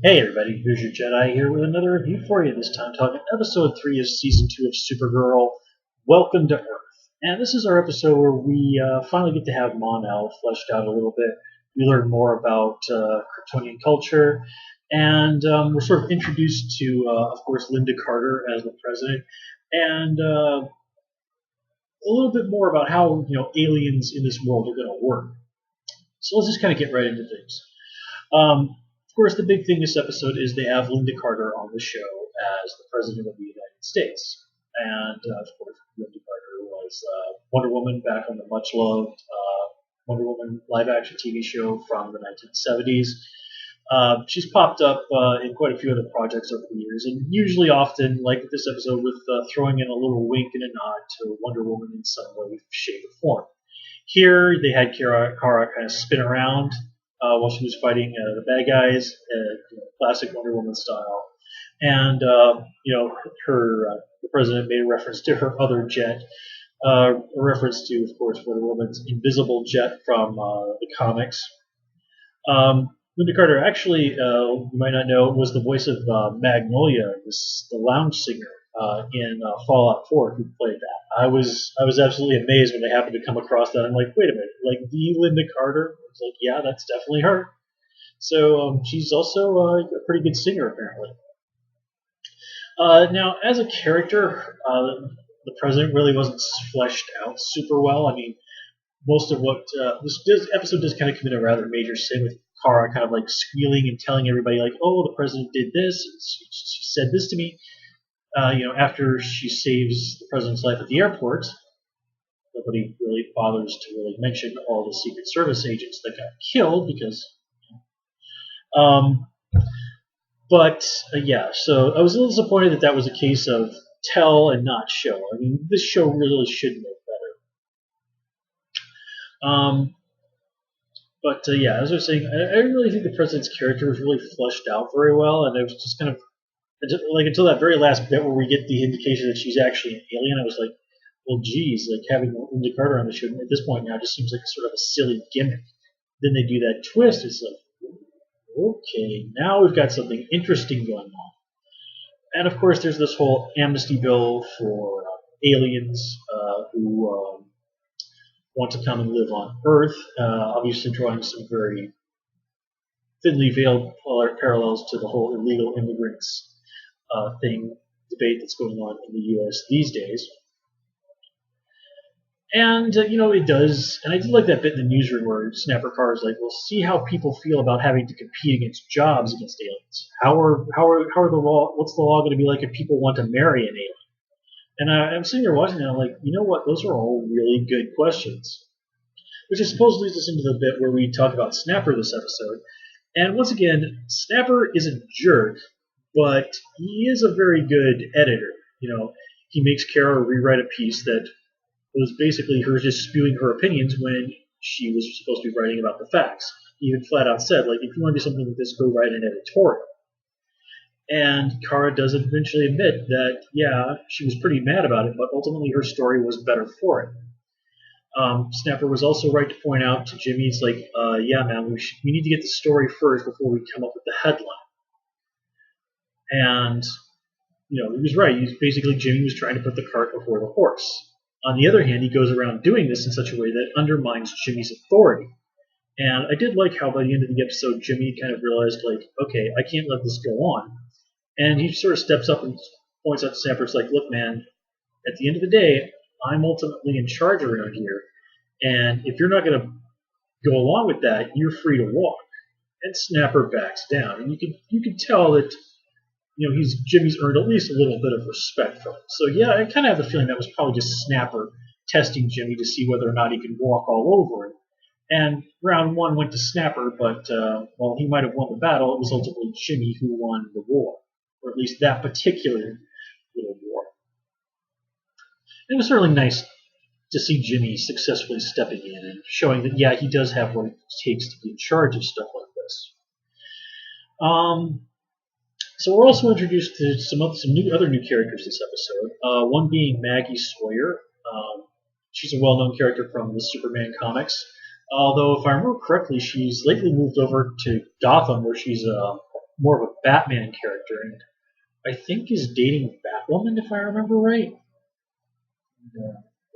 Hey everybody, here's your Jedi here with another review for you, this time talking episode 3 of season 2 of Supergirl, Welcome to Earth. And this is our episode where we finally get to have Mon-El fleshed out a little bit. We learn more about Kryptonian culture, and we're sort of introduced to, of course, Linda Carter as the president, and a little bit more about how aliens in this world are going to work. So let's just kind of get right into things. Of course, the big thing this episode is they have Linda Carter on the show as the President of the United States. And, of course, Linda Carter was Wonder Woman back on the much loved Wonder Woman live action TV show from the 1970s. She's popped up in quite a few other projects over the years, and usually often, like this episode, with throwing in a little wink and a nod to Wonder Woman in some way, shape, or form. Here, they had Kara kind of spin around while she was fighting the bad guys, classic Wonder Woman style. And the president made a reference to her other jet, a reference to, of course, Wonder Woman's invisible jet from the comics. Linda Carter actually, you might not know, was the voice of Magnolia, the lounge singer in Fallout 4, who played that. I was absolutely amazed when they happened to come across that. I'm like, wait a minute, like the Linda Carter? I was like, yeah, that's definitely her. So she's also a pretty good singer, apparently. Now, as a character, the president really wasn't fleshed out super well. I mean, most of what this episode does kind of commit a rather major sin with Kara kind of like squealing and telling everybody like, "Oh, the president did this. And she said this to me." After she saves the president's life at the airport, nobody really bothers to really mention all the Secret Service agents that got killed because. Um, but so I was a little disappointed that was a case of tell and not show. I mean, this show really should know better. But as I was saying, I didn't really think the president's character was really fleshed out very well, and it was just kind of like until that very last bit where we get the indication that she's actually an alien. I was like, well, geez, like having Linda Carter on the show at this point now just seems like sort of a silly gimmick. Then they do that twist. It's like, okay, now we've got something interesting going on. And of course, there's this whole amnesty bill for aliens who want to come and live on Earth, obviously drawing some very thinly veiled parallels to the whole illegal immigrants debate that's going on in the U.S. these days. And it does, and I did like that bit in the newsroom where Snapper Carr is like, "We'll see how people feel about having to compete against jobs against aliens. How are the law? What's the law going to be like if people want to marry an alien?" And I'm sitting there watching that, I'm like, you know what? Those are all really good questions. Which I suppose leads us into the bit where we talk about Snapper this episode. And once again, Snapper is a jerk, but he is a very good editor. He makes Kara rewrite a piece that was basically her just spewing her opinions when she was supposed to be writing about the facts. He even flat out said, like, if you want to do something like this, go write an editorial. And Kara does eventually admit that, yeah, she was pretty mad about it, but ultimately her story was better for it. Snapper was also right to point out to Jimmy, it's like, yeah, man, we need to get the story first before we come up with the headline. And, he was right. Basically, Jimmy was trying to put the cart before the horse. On the other hand, he goes around doing this in such a way that undermines Jimmy's authority. And I did like how by the end of the episode, Jimmy kind of realized, like, okay, I can't let this go on. And he sort of steps up and points out to Snapper, it's like, look, man, at the end of the day, I'm ultimately in charge around here. And if you're not going to go along with that, you're free to walk. And Snapper backs down. And you can tell that Jimmy's earned at least a little bit of respect from him. So yeah, I kind of have the feeling that was probably just Snapper testing Jimmy to see whether or not he could walk all over him. And round one went to Snapper, but while he might have won the battle, it was ultimately Jimmy who won the war, or at least that particular little war. It was certainly nice to see Jimmy successfully stepping in and showing that, yeah, he does have what it takes to be in charge of stuff like this. So we're also introduced to some other new characters this episode. One being Maggie Sawyer. She's a well-known character from the Superman comics. Although, if I remember correctly, she's lately moved over to Gotham, where she's more of a Batman character, and I think is dating Batwoman, if I remember right.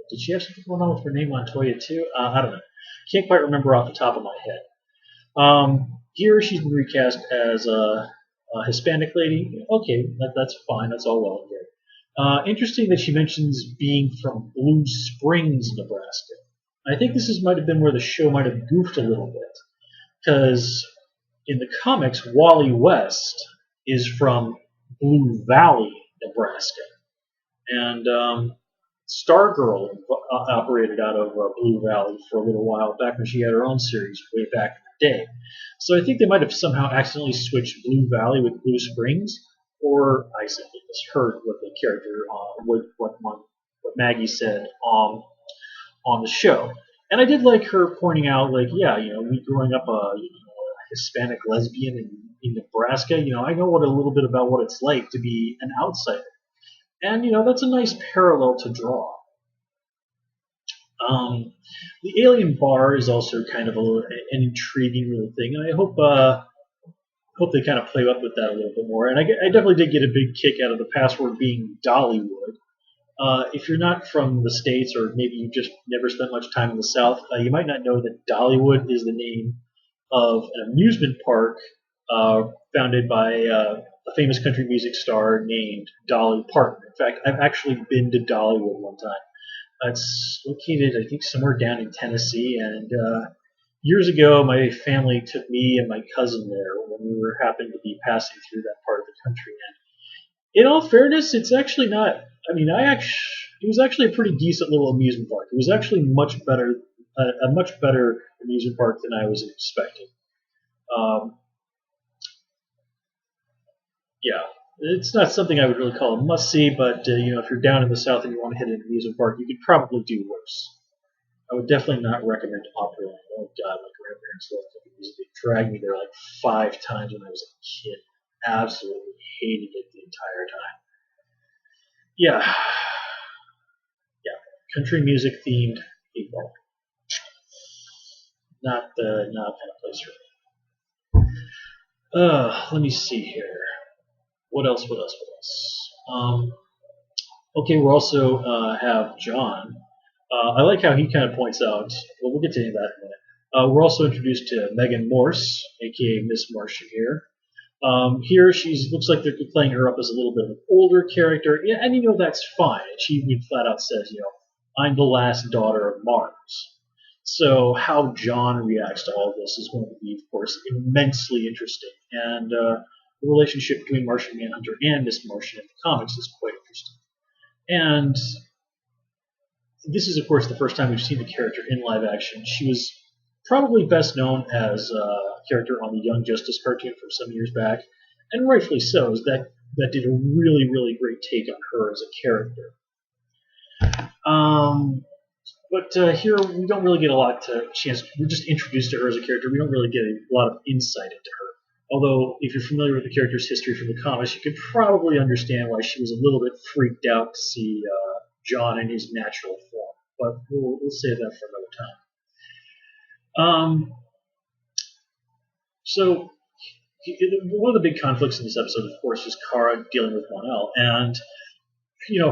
Did she have something going on with Renee Montoya too? I don't know. Can't quite remember off the top of my head. Here she's been recast as a Hispanic lady. Okay, that's fine. That's all well and good. Interesting that she mentions being from Blue Springs, Nebraska. I think might have been where the show might have goofed a little bit, because in the comics, Wally West is from Blue Valley, Nebraska, and Stargirl operated out of Blue Valley for a little while back when she had her own series way back in the day. So I think they might have somehow accidentally switched Blue Valley with Blue Springs, or I simply misheard what the character, what Maggie said on the show. And I did like her pointing out, like, yeah, me growing up a Hispanic lesbian in Nebraska, I know what a little bit about what it's like to be an outsider. And, that's a nice parallel to draw. The alien bar is also kind of an intriguing little thing, and I hope they kind of play up with that a little bit more. And I definitely did get a big kick out of the password being Dollywood. If you're not from the States, or maybe you just never spent much time in the South, you might not know that Dollywood is the name of an amusement park founded by a famous country music star named Dolly Parton. In fact, I've actually been to Dollywood one time. It's located, I think, somewhere down in Tennessee, and years ago, my family took me and my cousin there when we were happened to be passing through that part of the country. And in all fairness, it's actually not. I mean, it was actually a pretty decent little amusement park. It was actually a much better amusement park than I was expecting. Um, yeah, it's not something I would really call a must see, but if you're down in the south and you want to hit an amusement park, you could probably do worse. I would definitely not recommend opera. Oh God, my grandparents loved country music. They dragged me there like 5 times when I was a kid. Absolutely hated it the entire time. Yeah, yeah. Country music themed people. Not kind of place for me. Let me see here. What else? Okay, we also have John. I like how he kind of points out. Well, we'll get to that in a minute. We're also introduced to Megan Morse, aka Miss Martian here. Here, she looks like they're playing her up as a little bit of an older character, yeah, and that's fine. She even flat out says, I'm the last daughter of Mars. So how John reacts to all this is going to be, of course, immensely interesting, and the relationship between Martian Manhunter and Miss Martian in the comics is quite interesting. And this is, of course, the first time we've seen the character in live action. She was probably best known as a character on the Young Justice cartoon from some years back, and rightfully so, as that did a really, really great take on her as a character. But here we don't really get a lot to chance. We're just introduced to her as a character. We don't really get a lot of insight into her. Although, if you're familiar with the character's history from the comics, you could probably understand why she was a little bit freaked out to see John in his natural form. But we'll save that for another time. So, one of the big conflicts in this episode, of course, is Kara dealing with Mon-El, and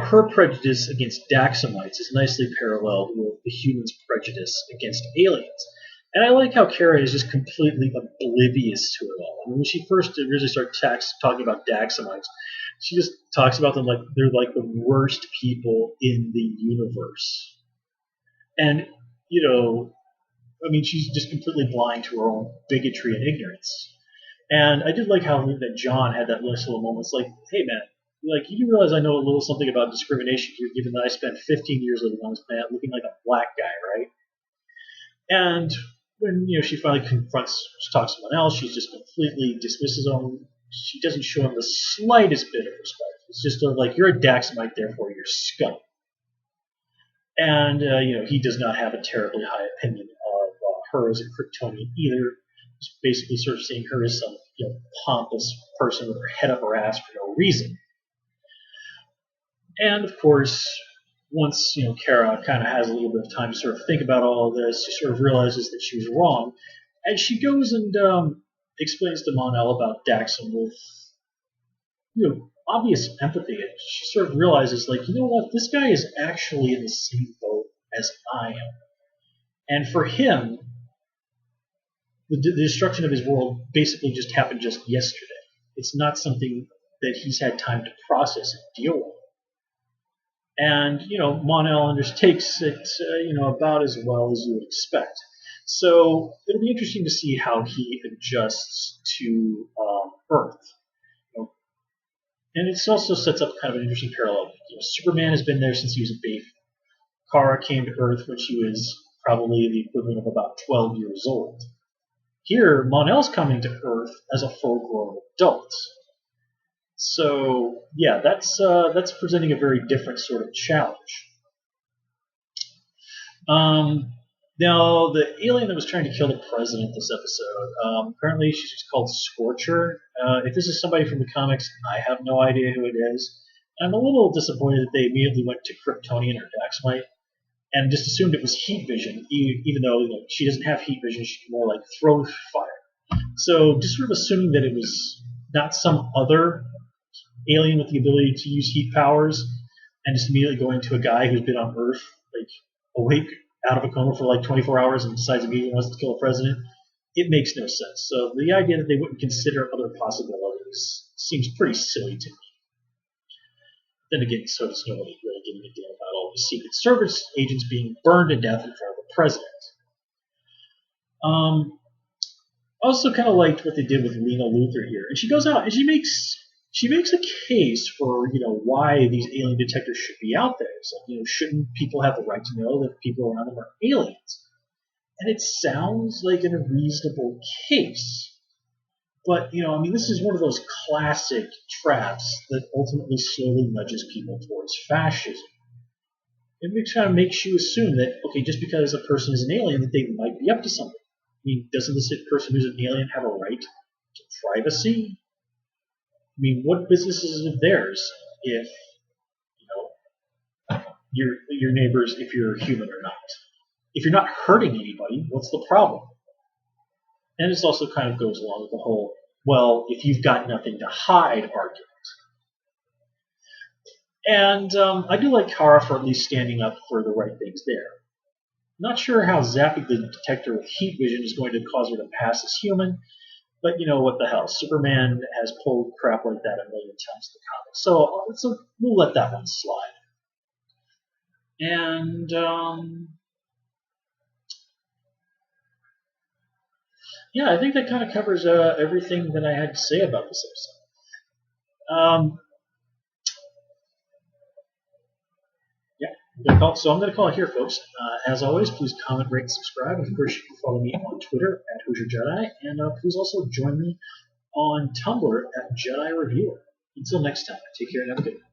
her prejudice against Daxamites is nicely paralleled with the humans' prejudice against aliens. And I like how Kara is just completely oblivious to it all. I mean, when she first originally started talking about Daxamites, she just talks about them like they're like the worst people in the universe. And, she's just completely blind to her own bigotry and ignorance. And I did like how that John had that little moment. It's like, hey man, you do realize I know a little something about discrimination here, given that I spent 15 years living on this planet looking like a black guy, right? And when she finally talks to someone else, she just completely dismisses him. She doesn't show him the slightest bit of respect. It's just like, you're a Daxamite, therefore you're scum. And he does not have a terribly high opinion of her as a Kryptonian either. He's basically sort of seeing her as some pompous person with her head up her ass for no reason. And of course, once Kara kind of has a little bit of time to sort of think about all of this, she sort of realizes that she was wrong, and she goes and explains to Mon-El about Daxon with obvious empathy. And she sort of realizes, like, you know what, this guy is actually in the same boat as I am. And for him, the destruction of his world basically just happened just yesterday. It's not something that he's had time to process and deal with. And, Mon-El undertakes it, about as well as you would expect. So it'll be interesting to see how he adjusts to Earth. And it also sets up kind of an interesting parallel. Superman has been there since he was a baby. Kara came to Earth when she was probably the equivalent of about 12 years old. Here, Mon-El's coming to Earth as a full-grown adult. So, yeah, that's presenting a very different sort of challenge. Now, the alien that was trying to kill the president this episode, apparently she's just called Scorcher. If this is somebody from the comics, I have no idea who it is. I'm a little disappointed that they immediately went to Kryptonian or Daxamite and just assumed it was heat vision, even though she doesn't have heat vision, she can more like throw fire. So just sort of assuming that it was not some other alien with the ability to use heat powers, and just immediately going to a guy who's been on Earth, like, awake out of a coma for like 24 hours and decides immediately wants to kill a president, it makes no sense. So the idea that they wouldn't consider other possibilities seems pretty silly to me. Then again, so does nobody really giving a damn about all the Secret Service agents being burned to death in front of the president. Also kind of liked what they did with Lena Luthor here. And she goes out and she makes a case for, why these alien detectors should be out there. It's like, shouldn't people have the right to know that people around them are aliens? And it sounds like a reasonable case. But, this is one of those classic traps that ultimately slowly nudges people towards fascism. It kind of makes you assume that, okay, just because a person is an alien, that they might be up to something. I mean, doesn't this person who's an alien have a right to privacy? I mean, what business is it theirs if, your neighbors, if you're human or not? If you're not hurting anybody, what's the problem? And this also kind of goes along with the whole, well, if you've got nothing to hide argument. And I do like Kara for at least standing up for the right things there. Not sure how zapping the detector with heat vision is going to cause her to pass as human, but what the hell? Superman has pulled crap like that a million times in the comics, so we'll let that one slide. And yeah, I think that kind of covers everything that I had to say about this episode. So I'm going to call it here, folks. As always, please comment, rate, and subscribe. And of course, you can follow me on Twitter at Hoosier Jedi, and please also join me on Tumblr at Jedi Reviewer. Until next time, take care and have a good one.